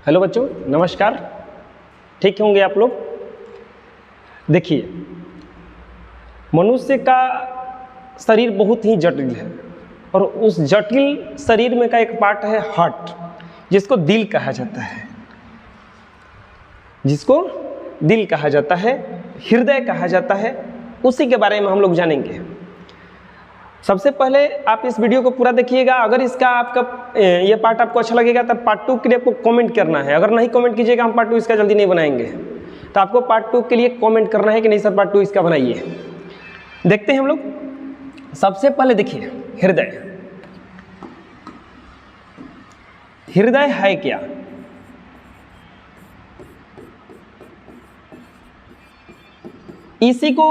Hello बच्चों, नमस्कार। ठीक होंगे आप लोग। देखिए, मनुष्य का शरीर बहुत ही जटिल है और उस जटिल शरीर में का एक पार्ट है हार्ट, जिसको दिल कहा जाता है, जिसको दिल कहा जाता है, हृदय कहा जाता है। उसी के बारे में हम लोग जानेंगे। सबसे पहले आप इस वीडियो को पूरा देखिएगा। अगर इसका आपका ये पार्ट आपको अच्छा लगेगा तब पार्ट 2 के लिए आपको कमेंट करना है। अगर नहीं कमेंट कीजिएगा, हम पार्ट 2 इसका जल्दी नहीं बनाएंगे। तो आपको पार्ट 2 के लिए कमेंट करना है कि नहीं सर पार्ट 2 इसका बनाइए। देखते हैं हम लोग। सबसे पहले देखिए, हृदय। हृदय है क्या? इसी को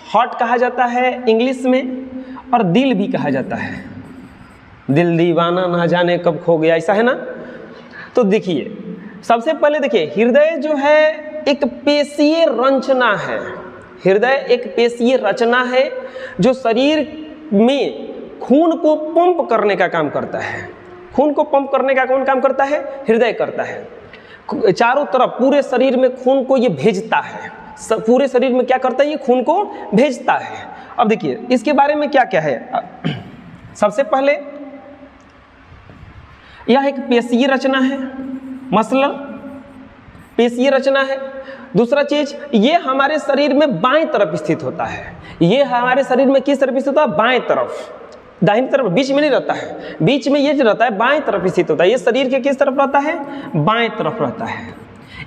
हार्ट कहा जाता है इंग्लिश में, और दिल भी कहा जाता है। दिल दीवाना ना जाने कब खो गया, ऐसा है ना। तो देखिए, सबसे पहले देखिए, हृदय जो है एक पेशीय रचना है। हृदय एक पेशीय रचना है जो शरीर में खून को पंप करने का काम करता है। खून को पंप करने का कौन काम करता है? हृदय करता है। चारों तरफ पूरे शरीर में खून को ये भेजता है। पूरे शरीर में क्या करता है? ये खून को भेजता है। अब देखिए इसके बारे में क्या क्या है। सबसे पहले यह एक पेशीय रचना है, मसलर पेशीय रचना है। दूसरा चीज, ये हमारे शरीर में बाएं तरफ स्थित होता है। ये हमारे शरीर में किस तरफ स्थित होता है? बाएं तरफ। दाहिनी तरफ बीच में नहीं रहता है, बीच में ये जो रहता है बाएं तरफ स्थित होता है। ये शरीर के किस तरफ रहता है? बाएं तरफ रहता है।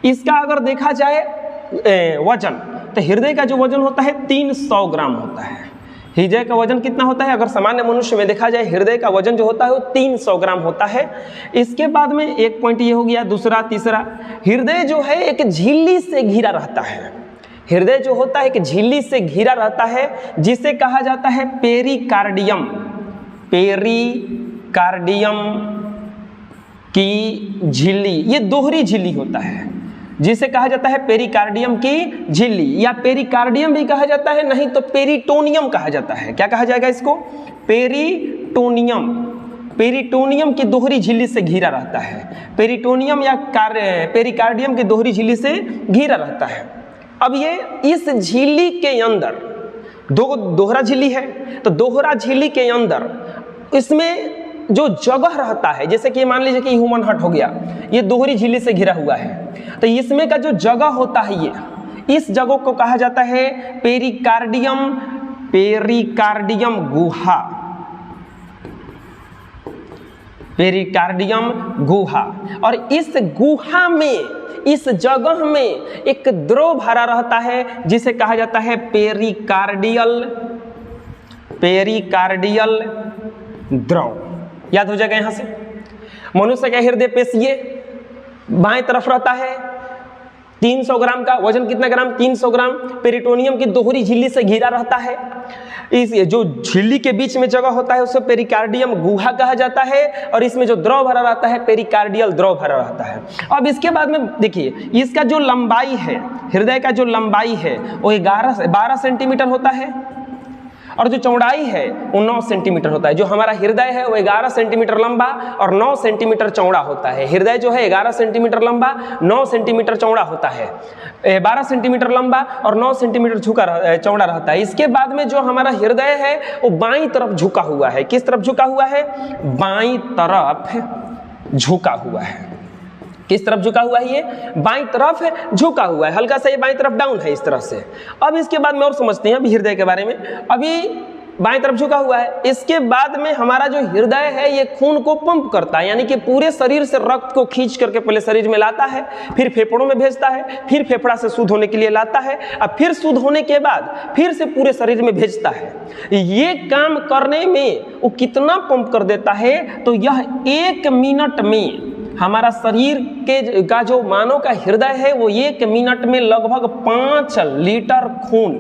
इसका अगर देखा जाए वजन, तो हृदय का जो वजन होता है 300 ग्राम होता है। हृदय का वजन कितना होता है? अगर सामान्य मनुष्य में देखा जाए, हृदय का वजन जो होता है वो 300 ग्राम होता है। इसके बाद में एक पॉइंट ये हो गया। दूसरा, तीसरा, हृदय जो है एक झिल्ली से घिरा रहता है। हृदय जो होता है एक झिल्ली से घिरा रहता है, जिसे कहा जाता है पेरिकार्डियम। पेरिकार्डियम की झिल्ली, ये दोहरी झिल्ली होता है, जिसे कहा जाता है पेरिकार्डियम की झिल्ली, या पेरिकार्डियम भी कहा जाता है, नहीं तो पेरिटोनियम कहा जाता है। क्या कहा जाएगा इसको? पेरिटोनियम। पेरिटोनियम की दोहरी झिल्ली से घिरा रहता है। पेरिटोनियम या पेरिकार्डियम की दोहरी झिल्ली से घिरा रहता है। अब ये इस झिल्ली के अंदर दोहरा झिल्ली है, तो दोहरा झिल्ली के अंदर इसमें जो जगह रहता है, जैसे कि मान लीजिए कि ह्यूमन हार्ट हो गया, ये दोहरी झिल्ली से घिरा हुआ है, तो इसमें का जो जगह होता है, ये इस जगह को कहा जाता है पेरिकार्डियम। पेरिकार्डियम गुहा। पेरिकार्डियम गुहा। और इस गुहा में, इस जगह में एक द्रव भरा रहता है, जिसे कहा जाता है पेरिकार्डियल। पेरिकार्डियल द्रव। याद हो जाएगा यहां से। मनुष्य का हृदय पेशीय बाएं तरफ रहता है, 300 ग्राम का वजन। कितना ग्राम? 300 ग्राम। पेरिटोनियम की दोहरी झिल्ली से घिरा रहता है। इस जो झिल्ली के बीच में जगह होता है उसे पेरिकार्डियम गुहा कहा जाता है, और इसमें जो द्रव भरा रहता है पेरिकार्डियल द्रव भरा रहता है। अब इसके बाद में देखिए, इसका जो लंबाई है, हृदय का जो लंबाई है वो 12 सेंटीमीटर होता है, और जो चौड़ाई है वो 9 सेंटीमीटर होता है। जो हमारा हृदय है वो 11 सेंटीमीटर लंबा और 9 सेंटीमीटर चौड़ा होता है। हृदय जो है 11 सेंटीमीटर लंबा, 9 सेंटीमीटर चौड़ा होता है। 12 सेंटीमीटर लंबा और 9 सेंटीमीटर चौड़ा रहता है। इसके बाद में जो हमारा हृदय है वो बाईं तरफ झुका हुआ है। किस तरफ झुका हुआ है? बाईं तरफ झुका हुआ है। किस तरफ झुका हुआ है? ये बाईं तरफ झुका हुआ है। हल्का सा ये बाईं तरफ डाउन है इस तरह से। अब इसके बाद में और समझते हैं अभी हृदय के बारे में। अभी बाईं तरफ झुका हुआ है। इसके बाद में हमारा जो हृदय है ये खून को पंप करता है, यानी कि पूरे शरीर से रक्त को खींच करके पहले शरीर में लाता है, फिर फेफड़ों में भेजता है, फिर फेफड़ा से शुद्ध होने के लिए लाता है, अब फिर शुद्ध होने के बाद फिर से पूरे शरीर में भेजता है। ये काम करने में वो कितना पंप कर देता है? तो यह 1 मिनट में हमारा शरीर के का जो मानव का हृदय है वो 1 मिनट में लगभग 5 लीटर खून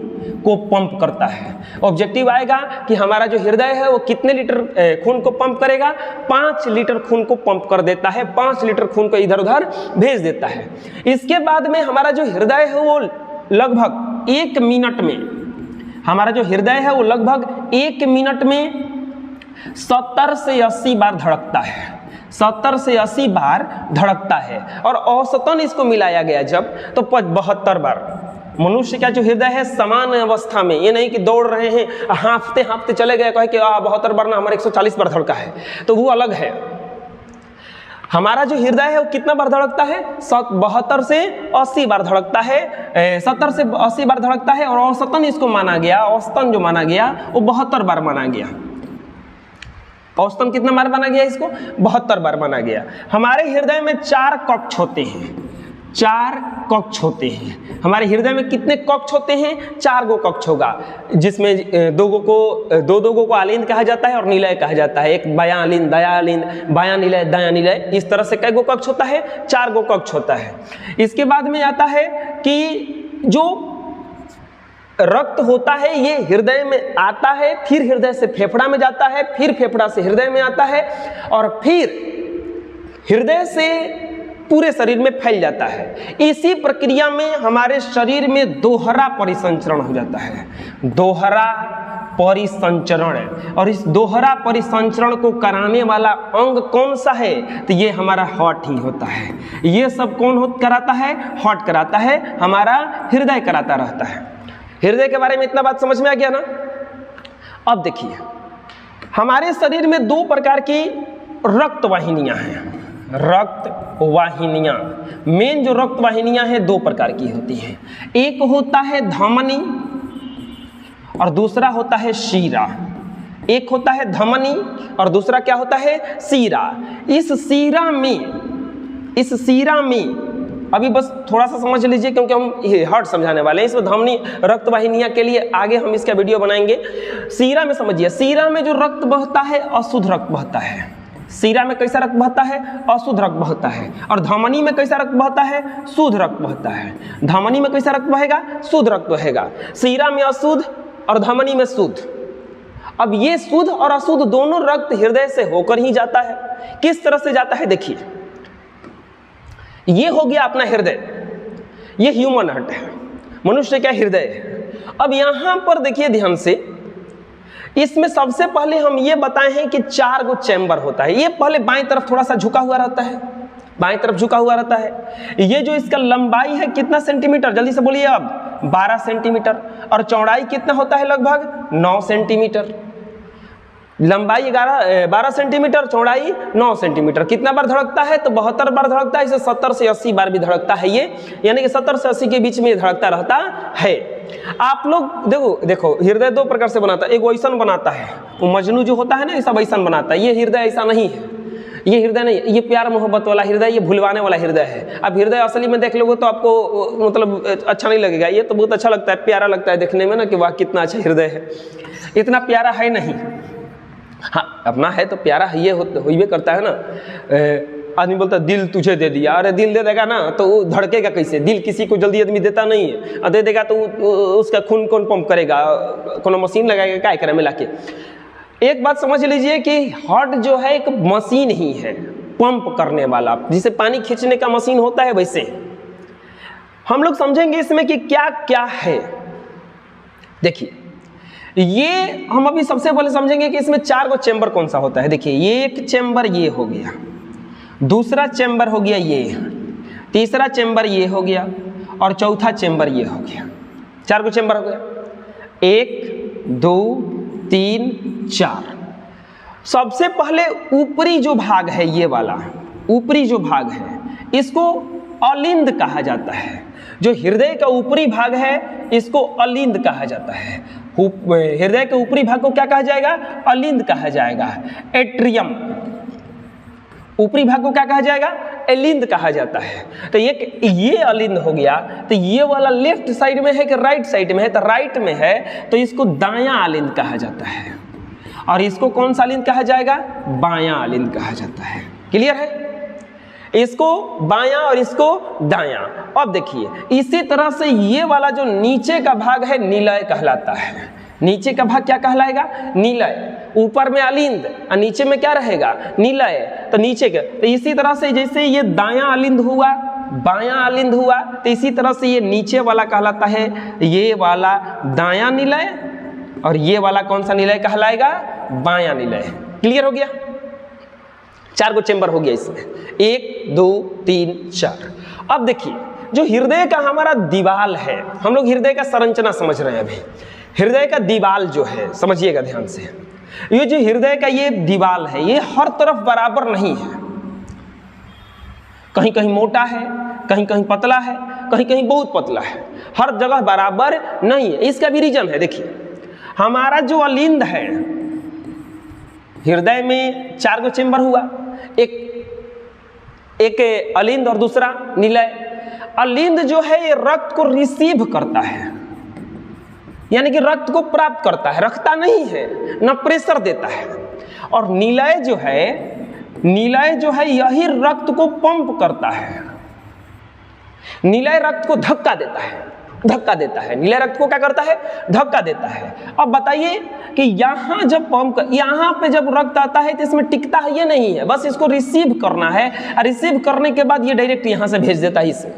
को पंप करता है। ऑब्जेक्टिव आएगा कि हमारा जो हृदय है वो कितने लीटर खून को पंप करेगा? 5 लीटर खून को पंप कर देता है। 5 लीटर खून को इधर उधर भेज देता है। इसके बाद में हमारा जो हृदय है वो लगभग 1 मिनट में, हमारा जो हृदय है वो लगभग 1 मिनट में 70 से 80 बार धड़कता है। 70 से 80 बार धड़कता है, और औसतन इसको मिलाया गया जब तो 72 बार। मनुष्य का जो हृदय है समान अवस्था में, ये नहीं कि दौड़ रहे हैं हाँफते हाँफते चले गए कहे कि 72 बार ना, हमारे 140 बार धड़का है, तो वो अलग है। हमारा जो हृदय है वो कितना बार धड़कता है? 72 से 80 बार धड़कता है, 70 से 80 बार धड़कता है, और औसतन इसको माना गया, औसतन जो माना गया वो 72 बार माना गया। औसतन कितना बार माना गया इसको? 72 बार माना गया। हमारे हृदय में 4 कक्ष होते हैं, 4 कक्ष होते हैं। हमारे हृदय में कितने कक्ष होते हैं? 4 गो कक्ष होगा, जिसमें 2 गो को आलिंद कहा जाता है और निलय कहा जाता है। एक बायां आलिंद, दायां आलिंद, बायां निलय, दायां निलय, इस तरह से कई गो कक्ष होता है? 4 गो कक्ष होता है। इसके बाद में आता है कि जो रक्त होता है ये हृदय में आता है, फिर हृदय से फेफड़ा में जाता है, फिर फेफड़ा से हृदय में आता है, और फिर हृदय से पूरे शरीर में फैल जाता है। इसी प्रक्रिया में हमारे शरीर में दोहरा परिसंचरण हो जाता है, दोहरा परिसंचरण। और इस दोहरा परिसंचरण को कराने वाला अंग कौन सा है? तो ये हमारा हार्ट ही होता है। ये सब कौन कराता है? हार्ट कराता है, हमारा हृदय कराता रहता है। हृदय के बारे में इतना बात समझ में आ गया ना? अब देखिए, हमारे शरीर में 2 प्रकार की रक्त वाहिनियां हैं। रक्त वाहिनियां, मेन जो रक्त वाहिनियां हैं 2 प्रकार की होती हैं। एक होता है धमनी और दूसरा होता है शीरा। एक होता है धमनी और दूसरा क्या होता है? शीरा। इस शीरा में अभी बस थोड़ा सा समझ लीजिए, क्योंकि हम ये हार्ट समझाने वाले हैं। इसमें धमनी रक्त वाहिनियां के लिए आगे हम इसका वीडियो बनाएंगे। शीरा में समझिए, शीरा में जो रक्त बहता है अशुद्ध रक्त बहता है। शीरा में कैसा रक्त बहता है? अशुद्ध रक्त बहता है। और धमनी में कैसा रक्त बहता है? शुद्ध रक्त बहता है। धमनी में कैसा रक्त बहेगा? शुद्ध रक्त बहेगा। शीरा में अशुद्ध और धमनी में शुद्ध। अब ये शुद्ध और अशुद्ध दोनों रक्त हृदय से होकर ही जाता है। किस तरह से जाता है? देखिए, ये हो गया अपना हृदय, ये ह्यूमन हार्ट है, मनुष्य का हृदय है। अब यहां पर देखिए ध्यान से, इसमें सबसे पहले हम ये बताए हैं कि 4 गो चैम्बर होता है। ये पहले बाएं तरफ थोड़ा सा झुका हुआ रहता है, बाएं तरफ झुका हुआ रहता है। ये जो इसका लंबाई है कितना सेंटीमीटर? जल्दी से बोलिए अब। 12 सेंटीमीटर। और चौड़ाई कितना होता है? लगभग 9 सेंटीमीटर। लंबाई 12 सेंटीमीटर, चौड़ाई 9 सेंटीमीटर। कितना बार धड़कता है? तो 72 बार धड़कता है। इसे 70 से 80 बार भी धड़कता है ये, यानी कि 70 से 80 के बीच में धड़कता रहता है। आप लोग देखो हृदय 2 प्रकार से बनाता है। एक वैसन बनाता है, वो मजनू जो होता है ना, ऐसा वैसन बनाता है। ये हृदय ऐसा नहीं है, ये हृदय नहीं, ये प्यार मोहब्बत वाला हृदय, ये भुलवाने वाला हृदय है। अब हृदय असली में देख लोगे तो आपको मतलब अच्छा नहीं लगेगा। ये तो बहुत अच्छा लगता है, प्यारा लगता है देखने में ना, कि वाह कितना अच्छा हृदय है। इतना प्यारा है नहीं, हाँ अपना है तो प्यारा ये होइबे करता है ना। आदमी बोलता है दिल तुझे दे दिया, अरे दिल दे देगा ना तो वो धड़केगा कैसे? दिल किसी को जल्दी आदमी देता नहीं है, और दे देगा तो उसका खून कौन पंप करेगा? कोनो मशीन लगाएगा क्या करे मिला के? एक बात समझ लीजिए कि हार्ट जो है एक मशीन ही है, पंप करने वाला, जिसे पानी खींचने का मशीन होता है वैसे। हम लोग समझेंगे इसमें कि क्या क्या है। देखिए, ये हम अभी सबसे पहले समझेंगे कि इसमें 4 गो चैम्बर कौन सा होता है। देखिए, ये एक चैम्बर ये हो गया, दूसरा चैम्बर हो गया ये, तीसरा चैम्बर ये हो गया, और चौथा चैम्बर ये हो गया। 4 गो चैम्बर हो गया। 1 2 3 4। सबसे पहले ऊपरी जो भाग है, ये वाला ऊपरी जो भाग है, इसको अलिंद कहा जाता है। जो हृदय का ऊपरी भाग है इसको अलिंद कहा जाता है। हृदय के ऊपरी भाग को क्या कहा जाएगा? अलिंद कहा जाएगा। एट्रियम, ऊपरी भाग को क्या कहा जाएगा? अलिंद कहा जाता है। तो ये अलिंद हो गया। तो ये वाला लेफ्ट साइड में है कि राइट साइड में है? तो राइट में है, तो इसको दायां अलिंद कहा जाता है। और इसको कौन सा अलिंद कहा जाएगा? बायां अलिंद कहा जाता है। क्लियर है? इसको बायां और इसको दायां। अब देखिए, इसी तरह से ये वाला जो नीचे का भाग है निलय कहलाता है। नीचे का भाग क्या कहलाएगा? निलय। ऊपर में अलिंद और नीचे में क्या रहेगा? निलय। तो नीचे का, तो इसी तरह से जैसे ये दायां अलिंद हुआ, बायां अलिंद हुआ, तो इसी तरह से ये नीचे वाला कहलाता है ये वाला दायां निलय, और ये वाला कौन सा निलय कहलाएगा? बायां निलय। क्लियर हो गया? 4 चेंबर हो गया इसमें, 1 2 3 4। अब देखिए जो हृदय का हमारा दीवाल है, हम लोग हृदय का संरचना समझ रहे हैं अभी। हृदय का दीवाल जो है, समझिएगा ध्यान से, ये जो हृदय का ये दीवाल है ये हर तरफ बराबर नहीं है, कहीं कहीं मोटा है, कहीं कहीं पतला है, कहीं कहीं बहुत पतला है, हर जगह बराबर नहीं है। इसका भी रीजन है। देखिए हमारा जो अलिंद है, हृदय में 4 चेंबर हुआ, एक अलिंद और दूसरा निलय। अलिंद जो है ये रक्त को रिसीव करता है, यानी कि रक्त को प्राप्त करता है, रखता नहीं है, न प्रेशर देता है। और निलय जो है यही रक्त को पंप करता है। निलय रक्त को धक्का देता है। निलय रक्त को क्या करता है? धक्का देता है। अब बताइए कि यहाँ जब यहाँ पे जब रक्त आता है तो इसमें टिकता है? ये नहीं है, बस इसको रिसीव करना है, और रिसीव करने के बाद ये डायरेक्ट यहाँ से भेज देता है इसे।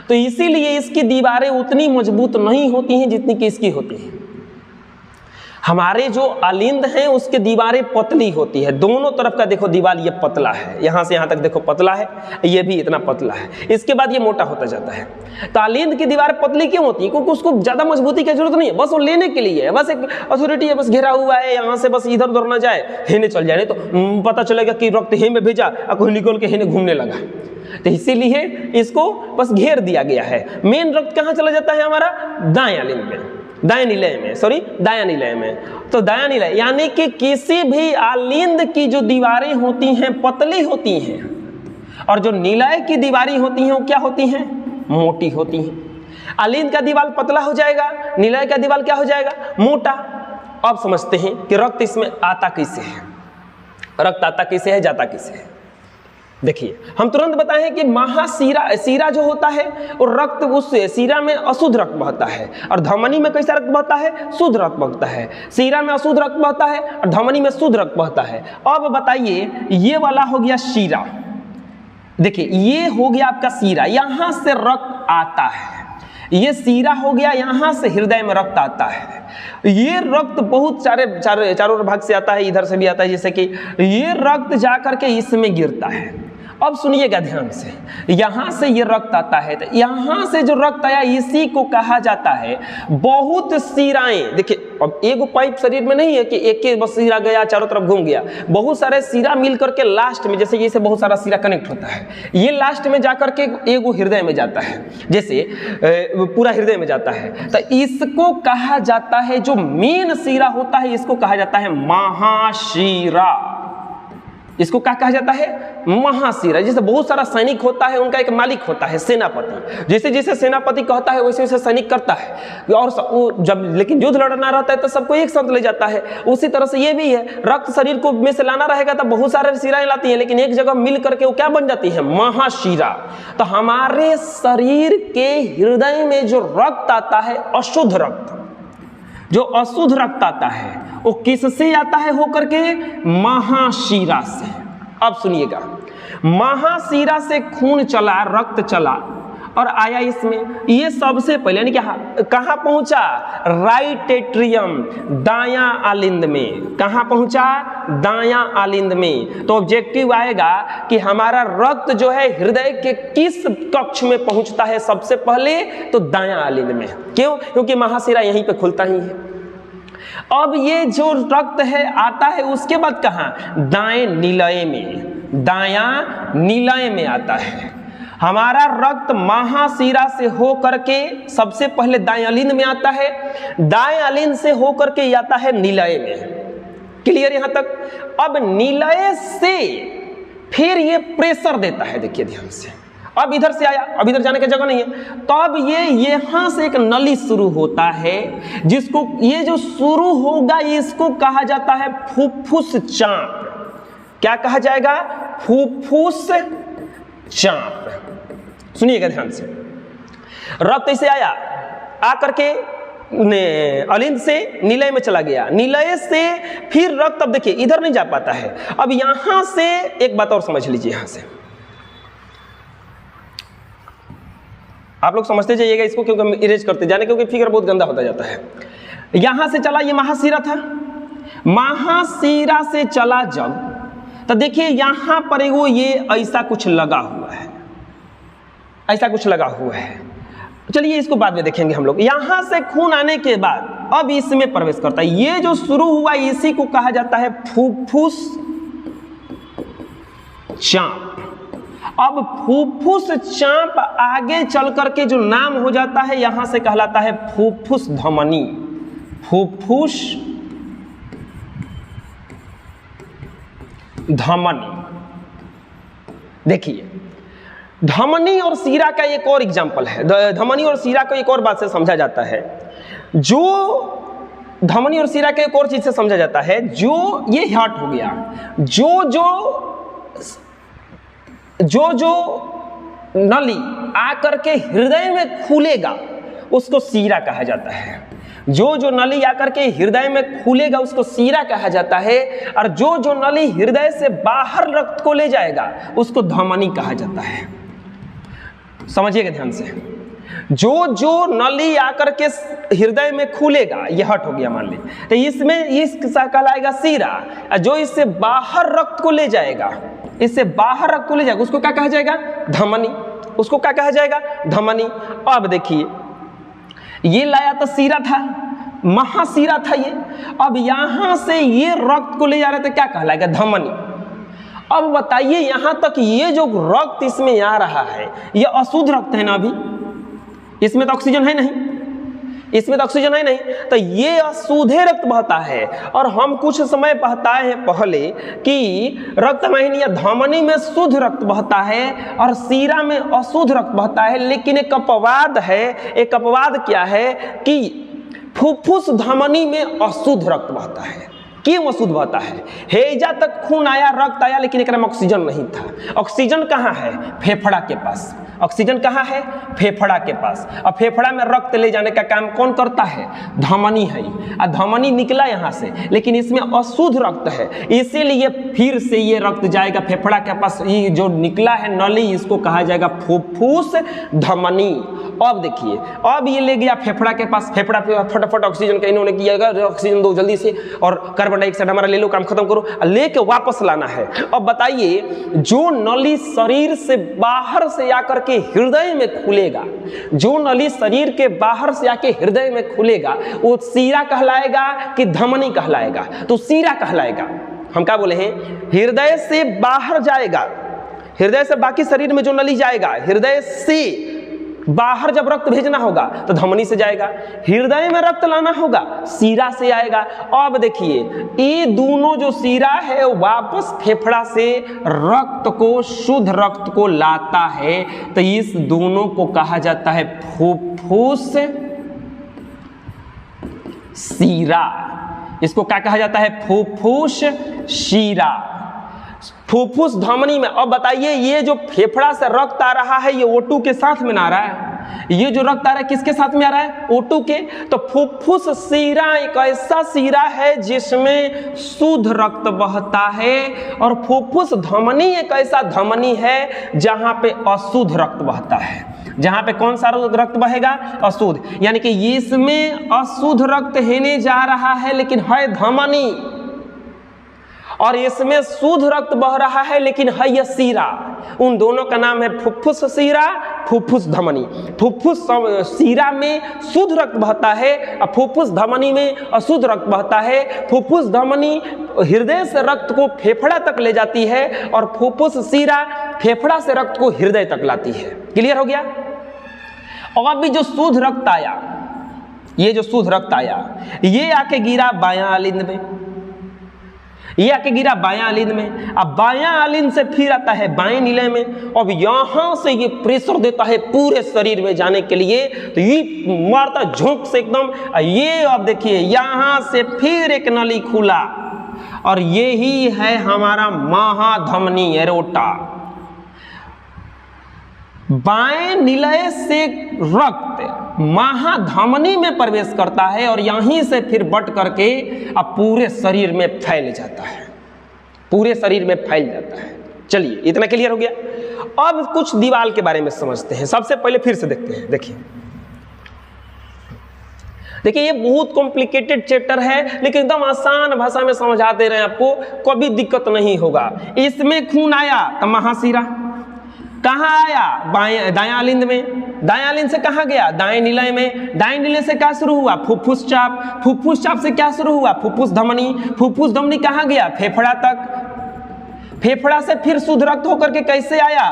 तो इसीलिए इसकी दीवारें उतनी मजबूत नहीं होती हैं जितनी कि इसकी होती हैं। हमारे जो अलिंद हैं उसके दीवारें पतली होती है, दोनों तरफ का देखो दीवार ये पतला है, यहाँ से यहाँ तक देखो पतला है, ये भी इतना पतला है, इसके बाद ये मोटा होता जाता है। तो अलिंद की दीवार पतली क्यों होती है? क्योंकि उसको ज़्यादा मजबूती की जरूरत नहीं है, बस वो लेने के लिए है, बस एक अथॉरिटी है, बस घेरा हुआ है, यहाँ से बस इधर उधर ना जाए, हेने चल जाए, नहीं तो पता चलेगा कि रक्त हे में भेजा और कोई निकल के हेने घूमने लगा। तो इसीलिए इसको बस घेर दिया गया है। मेन रक्त कहाँ चला जाता है? हमारा दाएं अलिंद में, दाएं निलय में। तो दायां निलय यानी कि किसी भी अलिंद की जो दीवारें होती हैं पतली होती हैं, और जो निलय की दीवारें होती हैं वो क्या होती हैं? मोटी होती हैं। अलिंद का दीवार पतला हो जाएगा, निलय का दीवार क्या हो जाएगा? मोटा। अब समझते हैं कि रक्त इसमें आता कैसे है, रक्त आता कैसे है, जाता कैसे है। देखिए हम तुरंत बताएं कि सीरा जो होता है वो रक्त, उस सीरा में अशुद्ध रक्त बहता है, और धमनी में कैसा रक्त बहता है? शुद्ध रक्त बहता है। सीरा में अशुद्ध रक्त बहता है और धमनी में शुद्ध रक्त बहता है। अब बताइए ये वाला हो गया सीरा, देखिए ये हो गया आपका सीरा, यहां से रक्त आता है। ये सीरा हो गया, यहां से हृदय में रक्त आता है। ये रक्त बहुत चारों भाग से आता है, इधर से भी आता है, जैसे कि ये रक्त जाकर के इसमें गिरता है। अब सुनिएगा ध्यान से, यहां से ये रक्त आता है, तो यहां से जो रक्त आया इसी को कहा जाता है बहुत सीराएं। देखिए अब एक पाइप शरीर में नहीं है कि एक बस सीरा गया चारों तरफ घूम गया, बहुत सारे सीरा मिल करके लास्ट में, जैसे ये बहुत सारा सीरा कनेक्ट होता है, ये लास्ट में जाकर के एगो हृदय में जाता है, जैसे पूरा हृदय में जाता है। तो इसको कहा जाता है, जो मेन सीरा होता है इसको कहा जाता है महाशिरा। इसको क्या कहा जाता है? महाशिरा। जैसे बहुत सारा सैनिक होता है, उनका एक मालिक होता है सेनापति, जैसे जैसे सेनापति कहता है वैसे वैसे सैनिक करता है, और जब लेकिन युद्ध लड़ना रहता है तो सबको एक साथ ले जाता है। उसी तरह से ये भी है, रक्त शरीर को में से लाना रहेगा तो बहुत सारे शिराएं लाती हैं, लेकिन एक जगह मिल करके वो क्या बन जाती है? महाशिरा। तो हमारे शरीर के हृदय में जो रक्त आता है अशुद्ध रक्त, जो अशुद्ध रक्त आता है वो किससे आता है? होकर के महाशिरा से। अब सुनिएगा, महाशिरा से खून चला, रक्त चला और आया इसमें, ये सबसे पहले यानी कहाँ पहुंचा? राइट एट्रियम, दायां आलिंद में। कहाँ पहुंचा? दायां आलिंद में। तो ऑब्जेक्टिव आएगा कि हमारा रक्त जो है हृदय के किस कक्ष में पहुंचता है? सबसे पहले तो दायां आलिंद में। क्यों? क्योंकि महाशिरा यहीं पे खुलता ही है। अब ये जो रक्त है आता है उसके बाद कहाँ? दाएं निलय में, दायां निलय में आता है। हमारा रक्त महाशिरा से हो करके सबसे पहले दाएं अलिंद में आता है, दाएं अलिंद से हो करके आता है निलय में। क्लियर यहां तक? अब निलय से फिर ये प्रेशर देता है, देखिए ध्यान से। अब इधर से आया, अब इधर जाने की जगह नहीं है, तब ये यहां से एक नली शुरू होता है, जिसको ये जो शुरू होगा इसको कहा जाता है फुफ्फुस चाप। क्या कहा जाएगा? फुफ्फुस चाप। सुनिएगा ध्यान से, रक्त ऐसे आया, आकर के अलिंद से निलय में चला गया, निलय से फिर रक्त, अब देखिए इधर नहीं जा पाता है। अब यहां से एक बात और समझ लीजिए, यहां से आप लोग समझते जाइएगा इसको, क्योंकि इरेज करते जाने, क्योंकि फिगर बहुत गंदा होता जाता है। यहां से चला, ये महाशिरा था, महाशिरा से चला जब, तो देखिए यहां पर वो ये ऐसा कुछ लगा हुआ है, ऐसा कुछ लगा हुआ है। चलिए इसको बाद में देखेंगे हम लोग। यहां से खून आने के बाद अब इसमें प्रवेश करता है। ये जो शुरू हुआ इसी को कहा जाता है फुफ्फुस चाप। अब फुफ्फुस चाप आगे चल करके जो नाम हो जाता है यहां से कहलाता है फुफ्फुस धमनी। फुफ्फुस धमनी। देखिए धमनी और सीरा का एक और एग्जाम्पल है। धमनी और सीरा को एक और बात से समझा जाता है, जो धमनी और सीरा के एक और चीज से समझा जाता है, जो ये हार्ट हो गया, जो नली आकर के हृदय में खुलेगा उसको सीरा कहा जाता है। जो नली आकर के हृदय में खुलेगा उसको सीरा कहा जाता है, और जो नली हृदय से बाहर रक्त को ले जाएगा उसको धमनी कहा जाता है। समझिएगा ध्यान से, जो नली आकर के हृदय में खुलेगा, यह हट हो गया मान ली, तो इसमें इसका कहलाएगा सीरा। जो इससे बाहर रक्त को ले जाएगा, इससे बाहर रक्त को ले जाएगा उसको क्या कहा जाएगा? धमनी। उसको क्या कहा जाएगा? धमनी। अब देखिए ये लाया तो सीरा था, महासीरा था ये। अब यहां से ये रक्त को ले जा रहे थे, क्या कहलाएगा? धमनी। अब बताइए यहां तक ये जो रक्त इसमें आ रहा है ये अशुद्ध रक्त है ना? अभी इसमें तो ऑक्सीजन है नहीं, इसमें तो ऑक्सीजन है नहीं, तो ये अशुद्ध रक्त बहता है। और हम कुछ समय बताए हैं पहले कि रक्त वाहिनी या धमनी में शुद्ध रक्त बहता है और सीरा में अशुद्ध रक्त बहता है। लेकिन एक अपवाद है। एक अपवाद क्या है कि फुफ्फुस धमनी में अशुद्ध रक्त बहता है। क्यों अशुद्ध बहता है? हेजा तक खून आया, रक्त आया, लेकिन एक में ऑक्सीजन नहीं था। ऑक्सीजन कहाँ है? फेफड़ा के पास। ऑक्सीजन कहाँ है? फेफड़ा के पास। अब फेफड़ा में रक्त ले जाने का काम कौन करता है? धमनी है। और धमनी निकला यहाँ से, लेकिन इसमें अशुद्ध रक्त है, इसीलिए फिर से ये रक्त जाएगा फेफड़ा के पास। ये जो निकला है नली, इसको कहा जाएगा फुफ्फुस धमनी। अब देखिए, अब ये ले गया फेफड़ा के पास, फेफड़ा पे फटाफट ऑक्सीजन का इन्होंने किया, ऑक्सीजन दो जल्दी से, और कार्बन डाइऑक्साइड हमारा ले लो, काम खत्म करो, लेके वापस लाना है। अब बताइए जो नली शरीर से बाहर से आकर के हृदय में खुलेगा, जो नली शरीर के बाहर से आके हृदय में खुलेगा, वो सीरा कहलाएगा कि धमनी कहलाएगा? तो सीरा कहलाएगा। हम क्या बोले हैं? हृदय से बाहर जाएगा, हृदय से बाकी शरीर में जो नली जाएगा, हृदय से बाहर जब रक्त भेजना होगा तो धमनी से जाएगा, हृदय में रक्त लाना होगा सीरा से आएगा। अब देखिए ये दोनों जो सीरा है वापस फेफड़ा से रक्त को, शुद्ध रक्त को लाता है। तो इस दोनों को कहा जाता है फुफ्फुस सीरा। इसको क्या कहा जाता है? फुफ्फुस सीरा, फुफ्फुस धमनी में। अब बताइए ये जो फेफड़ा से रक्त आ रहा है ये O2 के साथ में ना आ रहा है? ये जो रक्त आ रहा है किसके साथ में आ रहा है? O2 के। तो फुफ्फुस सीरा एक ऐसा सीरा है जिसमें शुद्ध रक्त बहता है, और फुफ्फुस धमनी एक ऐसा धमनी है जहां पे अशुद्ध रक्त बहता है। जहां पे कौन सा रक्त बहेगा? अशुद्ध। यानी कि इसमें अशुद्ध रक्त होने जा रहा है लेकिन है धमनी, और इसमें शुद्ध रक्त बह रहा है लेकिन है यह सीरा। उन दोनों का नाम है फुफ्फुस सीरा, फुफ्फुस धमनी। फुफ्फुस सीरा में शुद्ध रक्त बहता है और फुफ्फुस धमनी में अशुद्ध रक्त बहता है। फुफ्फुस धमनी हृदय से रक्त को फेफड़ा तक ले जाती है और फुफ्फुस सीरा फेफड़ा से रक्त को हृदय तक लाती है। क्लियर हो गया? और अभी जो शुद्ध रक्त आया, ये जो शुद्ध रक्त आया ये आके गिरा बायां आलिंद में, ये आके गिरा बायां आलिंद में। अब बायां आलिंद से फिर आता है बाएं नीले में। अब यहां से ये प्रेशर देता है पूरे शरीर में जाने के लिए, तो ये मारता झोंक से एकदम। ये अब देखिए यहां से फिर एक नली खुला, और यही है हमारा महाधमनी एरोटा। बाएं निलय से रक्त महाधमनी में प्रवेश करता है और यहीं से फिर बट करके अब पूरे शरीर में फैल जाता है, पूरे शरीर में फैल जाता है। चलिए इतना क्लियर हो गया। अब कुछ दीवार के बारे में समझते हैं। सबसे पहले फिर से देखते हैं। देखिए देखिए ये बहुत कॉम्प्लिकेटेड चैप्टर है, लेकिन एकदम आसान भाषा में समझा दे रहे हैं आपको, कभी दिक्कत नहीं होगा। इसमें खून आया तो महाशिरा, कहाँ आया? बाएं दायां अलिंद में, दायां अलिंद से कहाँ गया? दाएं निलय में, दाएं निलय से क्या शुरू हुआ? फुफ्फुस चाप, फुफ्फुस चाप से क्या शुरू हुआ? फुफ्फुस धमनी, फुफ्फुस धमनी कहाँ गया? फेफड़ा तक, फेफड़ा से फिर शुद्ध रक्त होकर के कैसे आया?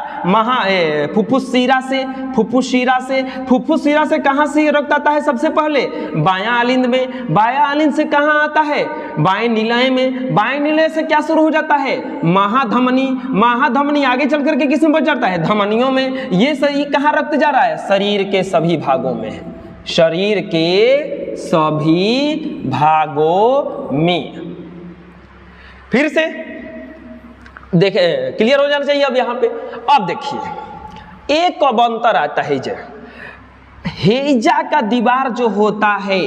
फुफ्फुस शिरा से, फुफ्फुस शिरा से, फुफ्फुस शिरा से कहाँ से रक्त आता है? सबसे पहले बायां अलिंद में, बायां अलिंद से कहाँ आता है? बाएं निलय में, बाएं निलय से क्या शुरू हो जाता है? महाधमनी, महाधमनी आगे चल करके किस में बच जाता है? धमनियों में। ये सही कहाँ रक्त जा रहा है? शरीर के सभी भागों में, शरीर के सभी भागों में। फिर से देखे, क्लियर हो जाना चाहिए अब यहाँ पे। अब देखिए एक अब अंतर आता है, हेजा का दीवार जो होता है,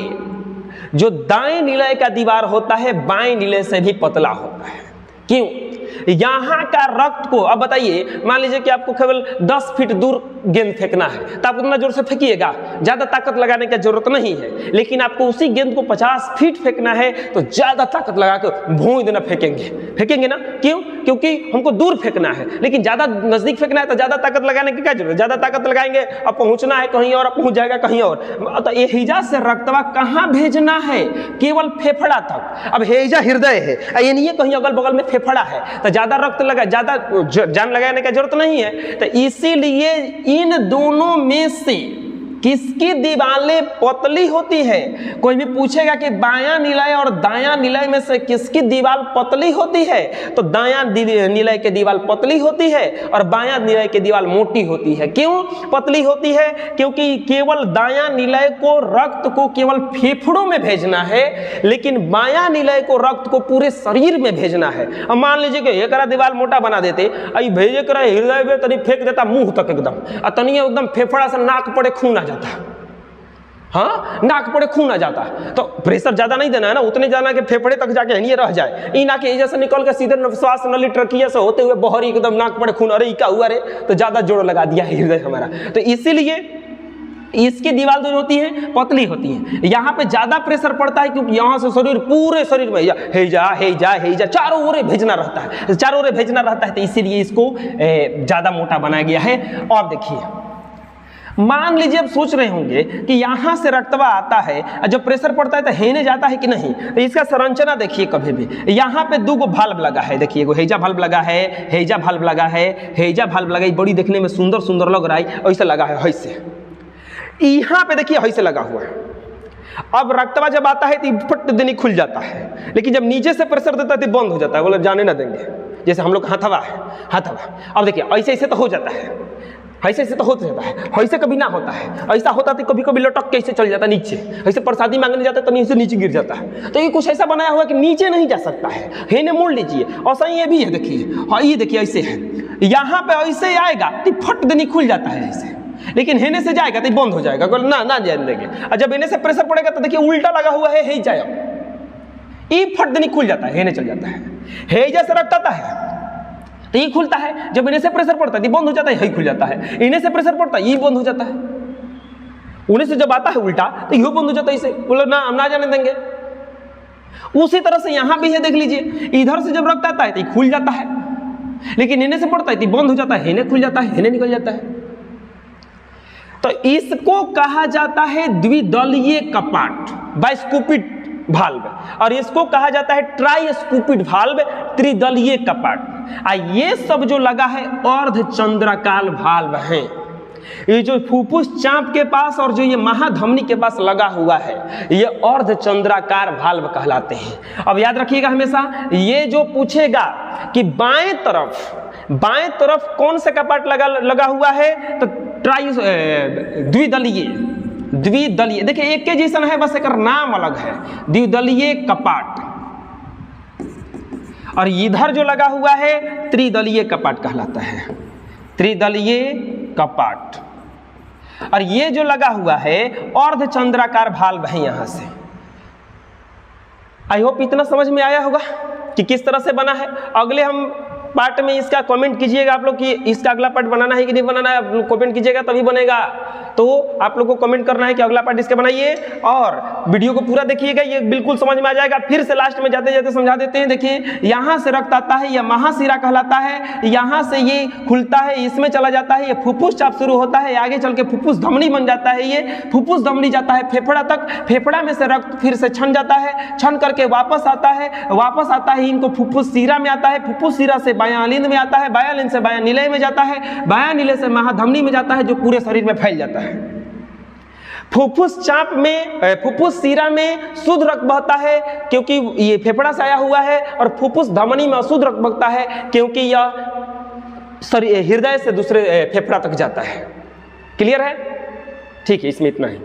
जो दाएं निलय का दीवार होता है, बाएं निलय से भी पतला होता है। क्यों? यहाँ का रक्त को, अब बताइए, मान लीजिए कि आपको केवल 10 फीट दूर गेंद फेंकना है तो आप उतना जोर से फेंकिएगा, ज्यादा ताकत लगाने की जरूरत नहीं है। लेकिन आपको उसी गेंद को 50 फीट फेंकना है तो ज्यादा ताकत लगा कर भोंय देना, फेंकेंगे ना। क्यों? क्योंकि हमको दूर फेंकना है, लेकिन ज्यादा नजदीक फेंकना है तो ज्यादा ताकत लगाने की क्या जरूरत है? ज्यादा ताकत लगाएंगे, अब पहुंचना है कहीं और, पहुंच जाएगा कहीं और। तो ये हेजा से रक्तवा कहाँ भेजना है? केवल फेफड़ा तक। अब हेजा हृदय है, ये नहीं है कहीं अगल बगल में फेफड़ा है तो ज्यादा रक्त लगा, ज्यादा जान लगाने की जरूरत नहीं है। तो इसीलिए इन दोनों में से किसकी दीवारें पतली होती है? कोई भी पूछेगा कि बायां निलय और दायां निलय में से किसकी दीवार पतली होती है, तो दायां निलय की दीवार पतली होती है और बायां निलय की दीवार मोटी होती है। क्यों पतली होती है? क्योंकि केवल दायां निलय को रक्त को केवल फेफड़ों में भेजना है, लेकिन बायां निलय को रक्त को पूरे शरीर में भेजना है। अब मान लीजिए कि एक दीवार मोटा बना देते, आई भेजे कर हृदय में तनी फेंक देता मुंह तक एकदम, और तनी एकदम फेफड़ा से नाक पड़े खून जाता, हाँ नाक पड़े खून आ जाता, तो प्रेशर ज्यादा नहीं देना है ना, उतने जाना कि फेफड़े तक जाके हनिए रह जाए। ई नाक जैसे निकल के सीधे श्वास नली ट्रकिया से होते हुए बहरी एकदम नाक पड़े खून, अरे क्या हुआ रे, तो ज्यादा जोर लगा दिया हृदय हमारा। तो इसीलिए इसकी दीवार जो होती है पतली होती है, यहाँ पे ज्यादा प्रेशर पड़ता है क्योंकि यहाँ से शरीर पूरे शरीर में हेजा चारों ओर भेजना रहता है, चारों ओर भेजना रहता है, तो इसीलिए इसको ज्यादा मोटा बनाया गया है। और देखिए मान लीजिए आप सोच रहे होंगे कि यहां से रक्तवा आता है, जब प्रेशर पड़ता है तो हेने जाता है कि नहीं, तो इसका संरचना देखिए। कभी भी यहाँ पे 2 भाल्व लगा है, देखिए एगो हेजा भाल्व लगा है, हेजा भाल्व लगा है, हेजा भाल्व लगा, बड़ी देखने में सुंदर सुंदर लग रहा है, ऐसे लगा है, ऐसे यहाँ पे देखिए ऐसे लगा हुआ है। अब रक्तवा जब आता है तो फट देनी खुल जाता है, लेकिन जब नीचे से प्रेशर देता है तो बंद हो जाता है, बोले जाने ना देंगे। जैसे हम लोग हथवा है, हथवा, अब देखिए ऐसे ऐसे तो हो जाता है, ऐसे ऐसे तो हो जाता है, ऐसे कभी ना होता है, ऐसा होता तो कभी कभी लटक के ऐसे चल जाता नीचे, ऐसे प्रसादी मांगने जाता है तो नीचे नीचे गिर जाता है। तो ये कुछ ऐसा बनाया हुआ कि नीचे नहीं जा सकता है, हेने मोड़ लीजिए। और सही ये भी है, देखिए हाँ ये देखिए ऐसे है, यहाँ पे ऐसे आएगा तो फट देनी खुल जाता है ऐसे, लेकिन हेने से जाएगा तो बंद हो जाएगा, ना ना जाने देंगे। और जब हेने से प्रेशर पड़ेगा तो देखिए उल्टा लगा हुआ है, हे जाए ये फट देनी खुल जाता है, हेने चल जाता है, हे जैसे रखता है तो ये खुलता है, जब इन्हें से प्रेशर पड़ता है ये बंद हो जाता है, यही खुल जाता है, इन्हें से प्रेशर पड़ता है ये बंद हो जाता है, उन्हें से जब आता है उल्टा तो यही बंद हो जाता है, इसे बोलो ना हम ना जाने देंगे। उसी तरह से यहां भी है, देख लीजिए इधर से जब रक्त आता है तो ये खुल जाता है, लेकिन इन्हें से पड़ता है तो बंद हो जाता है, इन्हें खुल जाता है, इन्हें निकल जाता है। तो इसको कहा जाता है द्विदलीय कपाट, बाइस्कुपिड भाल्व, और इसको कहा जाता है ट्राइस्कुपिड भाल्व, त्रिदलीय कपाट। ये सब जो लगा है अर्धचंद्राकार भाल्व है, ये जो फुफ्फुस चाप के पास और जो ये महाधमनी के पास लगा हुआ है ये अर्धचंद्राकार भाल्व कहलाते हैं। अब याद रखिएगा हमेशा, ये जो पूछेगा कि बाएं तरफ कौन सा कपाट लगा हुआ है, तो द्विदलीय देखिए एक के जैसा है, बस एक नाम अलग है, द्विदलीय कपाट। और इधर जो लगा हुआ है त्रिदलीय कपाट कहलाता है, त्रिदलीय कपाट। और ये जो लगा हुआ है अर्धचंद्राकार भाल्व है यहां से। आई होप इतना समझ में आया होगा कि किस तरह से बना है। अगले हम पार्ट में इसका कमेंट कीजिएगा आप लोग कि इसका अगला पार्ट बनाना है कि नहीं बनाना है, कमेंट कीजिएगा तभी बनेगा। तो आप लोग को कमेंट करना है कि अगला पार्ट इसके बनाइए और वीडियो को पूरा देखिएगा, ये बिल्कुल समझ में आ जाएगा। फिर से लास्ट में जाते जाते समझा देते हैं। देखिए यहाँ से रक्त आता है, यह महाशिरा कहलाता है, यहाँ से ये खुलता है, इसमें चला जाता है, ये फुफ्फुस चाप शुरू होता है, आगे चल के फुफ्फुस धमनी बन जाता है, ये फुफ्फुस धमनी जाता है फेफड़ा तक, फेफड़ा में से रक्त फिर से छन जाता है, छन करके वापस आता है इनको फुफ्फुस सीरा में आता है, फुफ्फुस सीरा से बायालिन में आता है, बायालिन से बाया नीले में जाता है, बाया नीले से महाधमनी में जाता है, जो पूरे शरीर में फैल जाता है। फुफ्फुस चाप में, फुफ्फुस सीरा में शुद्ध रक्त बहता है क्योंकि ये फेफड़ा से आया हुआ है, और फुफ्फुस धमनी में अशुद्ध रक्त बहता है क्योंकि यह हृदय से दूसरे फेफड़ा तक जाता है। क्लियर है? ठीक है, इसमें इतना ही।